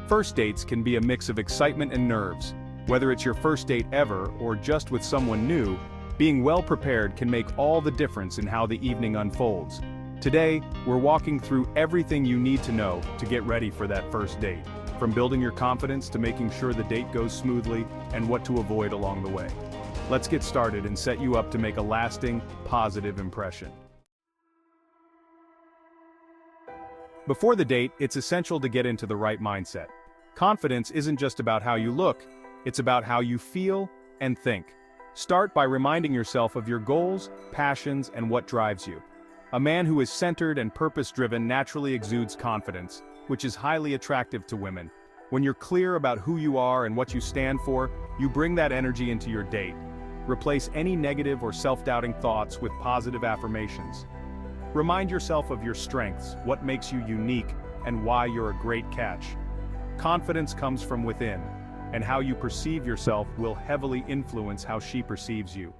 First dates can be a mix of excitement and nerves. Whether it's your first date ever or just with someone new, being well prepared can make all the difference in how the evening unfolds. Today, we're walking through everything you need to know to get ready for that first date, from building your confidence to making sure the date goes smoothly and what to avoid along the way. Let's get started and set you up to make a lasting, positive impression. Before the date, it's essential to get into the right mindset. Confidence isn't just about how you look, it's about how you feel and think. Start by reminding yourself of your goals, passions, and what drives you. A man who is centered and purpose-driven naturally exudes confidence, which is highly attractive to women. When you're clear about who you are and what you stand for, you bring that energy into your date. Replace any negative or self-doubting thoughts with positive affirmations. Remind yourself of your strengths, what makes you unique, and why you're a great catch. Confidence comes from within, and how you perceive yourself will heavily influence how she perceives you.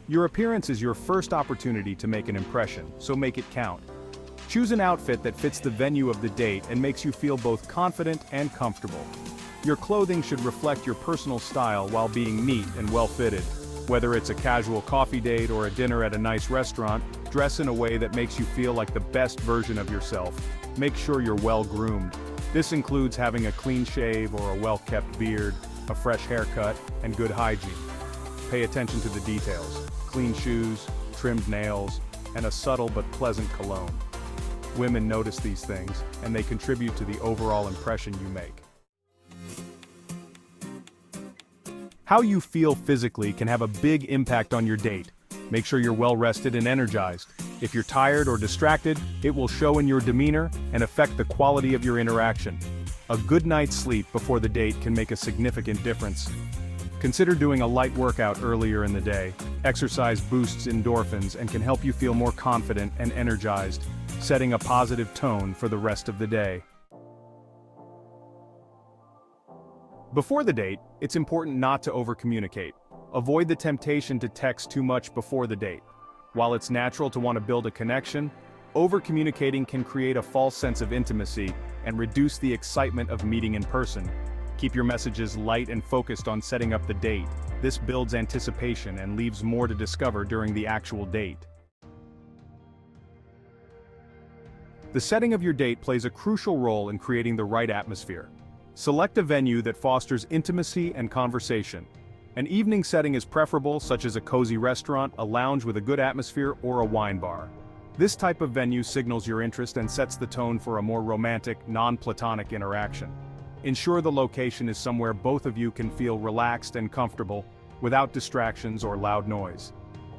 Your appearance is your first opportunity to make an impression, so make it count. Choose an outfit that fits the venue of the date and makes you feel both confident and comfortable. Your clothing should reflect your personal style while being neat and well-fitted. Whether it's a casual coffee date or a dinner at a nice restaurant, dress in a way that makes you feel like the best version of yourself. Make sure you're well-groomed. This includes having a clean shave or a well-kept beard, a fresh haircut, and good hygiene. Pay attention to the details: clean shoes, trimmed nails, and a subtle but pleasant cologne. Women notice these things, and they contribute to the overall impression you make. How you feel physically can have a big impact on your date. Make sure you're well rested and energized. If you're tired or distracted, it will show in your demeanor and affect the quality of your interaction. A good night's sleep before the date can make a significant difference. Consider doing a light workout earlier in the day. Exercise boosts endorphins and can help you feel more confident and energized, setting a positive tone for the rest of the day. Before the date, it's important not to over-communicate. Avoid the temptation to text too much before the date. While it's natural to want to build a connection, over-communicating can create a false sense of intimacy and reduce the excitement of meeting in person. Keep your messages light and focused on setting up the date. This builds anticipation and leaves more to discover during the actual date. The setting of your date plays a crucial role in creating the right atmosphere. Select a venue that fosters intimacy and conversation. An evening setting is preferable, such as a cozy restaurant, a lounge with a good atmosphere, or a wine bar. This type of venue signals your interest and sets the tone for a more romantic, non-platonic interaction. Ensure the location is somewhere both of you can feel relaxed and comfortable, without distractions or loud noise.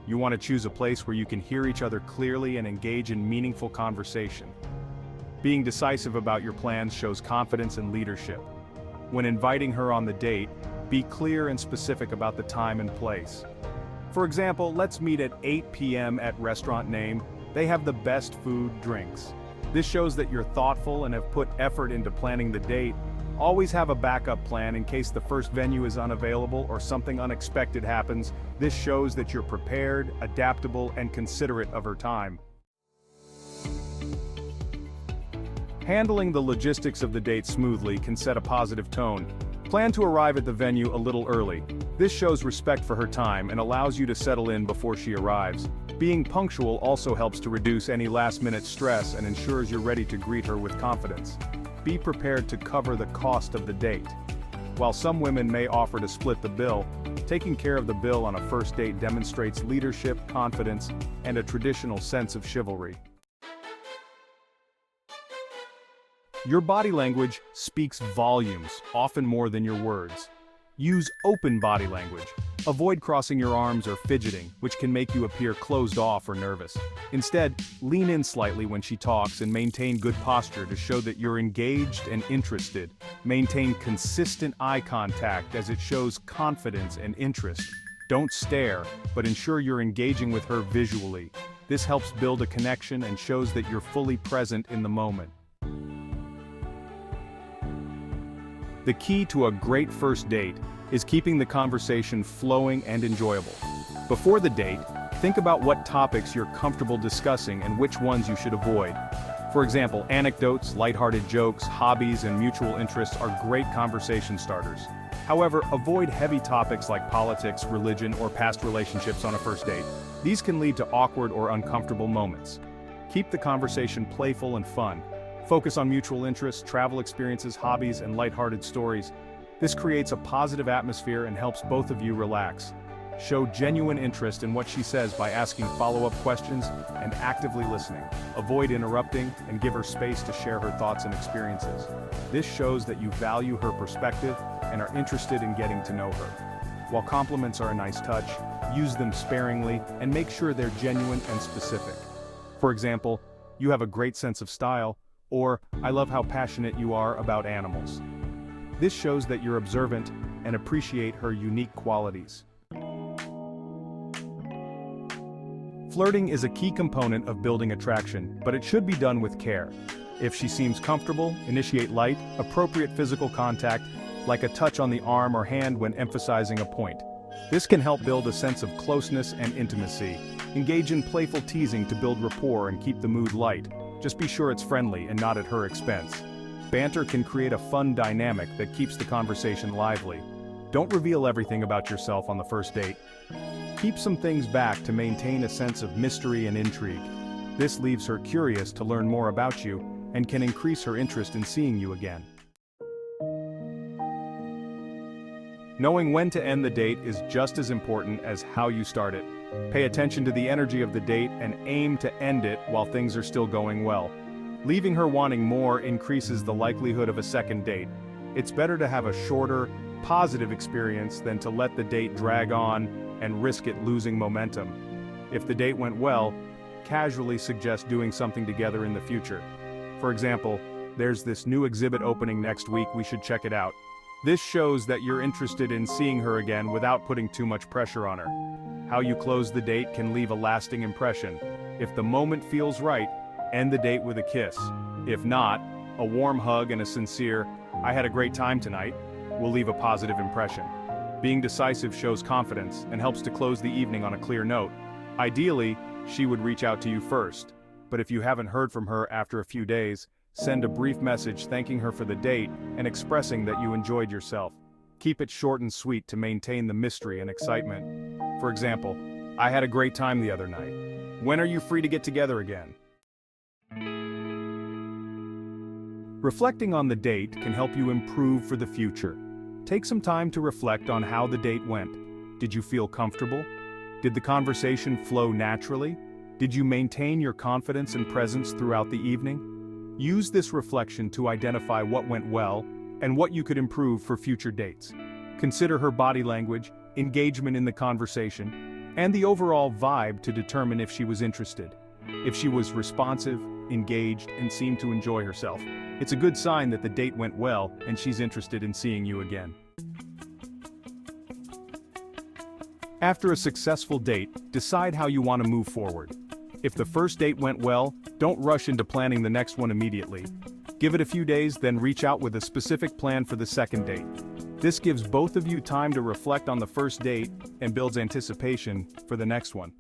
You want to choose a place where you can hear each other clearly and engage in meaningful conversation. Being decisive about your plans shows confidence and leadership. When inviting her on the date, be clear and specific about the time and place. For example, let's meet at 8 p.m. at restaurant name. They have the best food, drinks. This shows that you're thoughtful and have put effort into planning the date. Always have a backup plan in case the first venue is unavailable or something unexpected happens. This shows that you're prepared, adaptable, and considerate of her time. Handling the logistics of the date smoothly can set a positive tone. Plan to arrive at the venue a little early. This shows respect for her time and allows you to settle in before she arrives. Being punctual also helps to reduce any last-minute stress and ensures you're ready to greet her with confidence. Be prepared to cover the cost of the date. While some women may offer to split the bill, taking care of the bill on a first date demonstrates leadership, confidence, and a traditional sense of chivalry. Your body language speaks volumes, often more than your words. Use open body language. Avoid crossing your arms or fidgeting, which can make you appear closed off or nervous. Instead, lean in slightly when she talks and maintain good posture to show that you're engaged and interested. Maintain consistent eye contact as it shows confidence and interest. Don't stare, but ensure you're engaging with her visually. This helps build a connection and shows that you're fully present in the moment. The key to a great first date is keeping the conversation flowing and enjoyable. Before the date, think about what topics you're comfortable discussing and which ones you should avoid. For example, anecdotes, lighthearted jokes, hobbies, and mutual interests are great conversation starters. However, avoid heavy topics like politics, religion, or past relationships on a first date. These can lead to awkward or uncomfortable moments. Keep the conversation playful and fun. Focus on mutual interests, travel experiences, hobbies, and lighthearted stories. This creates a positive atmosphere and helps both of you relax. Show genuine interest in what she says by asking follow-up questions and actively listening. Avoid interrupting and give her space to share her thoughts and experiences. This shows that you value her perspective and are interested in getting to know her. While compliments are a nice touch, use them sparingly and make sure they're genuine and specific. For example, "You have a great sense of style," or "I love how passionate you are about animals." This shows that you're observant and appreciate her unique qualities. Flirting is a key component of building attraction, but it should be done with care. If she seems comfortable, initiate light, appropriate physical contact, like a touch on the arm or hand when emphasizing a point. This can help build a sense of closeness and intimacy. Engage in playful teasing to build rapport and keep the mood light. Just be sure it's friendly and not at her expense. Banter can create a fun dynamic that keeps the conversation lively. Don't reveal everything about yourself on the first date. Keep some things back to maintain a sense of mystery and intrigue. This leaves her curious to learn more about you and can increase her interest in seeing you again. Knowing when to end the date is just as important as how you start it. Pay attention to the energy of the date and aim to end it while things are still going well. Leaving her wanting more increases the likelihood of a second date. It's better to have a shorter, positive experience than to let the date drag on and risk it losing momentum. If the date went well, casually suggest doing something together in the future. For example, "There's this new exhibit opening next week, we should check it out." This shows that you're interested in seeing her again without putting too much pressure on her. How you close the date can leave a lasting impression. If the moment feels right, end the date with a kiss. If not, a warm hug and a sincere, "I had a great time tonight," will leave a positive impression. Being decisive shows confidence and helps to close the evening on a clear note. Ideally, she would reach out to you first, but if you haven't heard from her after a few days, send a brief message thanking her for the date and expressing that you enjoyed yourself. Keep it short and sweet to maintain the mystery and excitement. For example, "I had a great time the other night. When are you free to get together again?" Reflecting on the date can help you improve for the future. Take some time to reflect on how the date went. Did you feel comfortable? Did the conversation flow naturally? Did you maintain your confidence and presence throughout the evening? Use this reflection to identify what went well and what you could improve for future dates. Consider her body language, engagement in the conversation, and the overall vibe to determine if she was interested. If she was responsive, engaged, and seemed to enjoy herself, it's a good sign that the date went well and she's interested in seeing you again. After a successful date, decide how you want to move forward. If the first date went well, don't rush into planning the next one immediately. Give it a few days, then reach out with a specific plan for the second date. This gives both of you time to reflect on the first date and builds anticipation for the next one.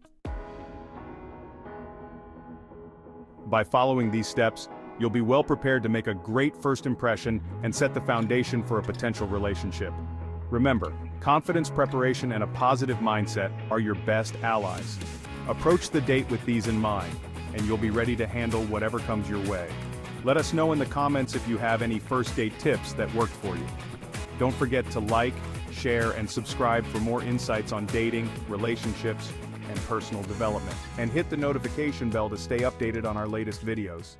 By following these steps, you'll be well prepared to make a great first impression and set the foundation for a potential relationship. Remember, confidence, preparation, and a positive mindset are your best allies. Approach the date with these in mind, and you'll be ready to handle whatever comes your way. Let us know in the comments if you have any first date tips that worked for you. Don't forget to like, share, and subscribe for more insights on dating, relationships, and personal development. And hit the notification bell to stay updated on our latest videos.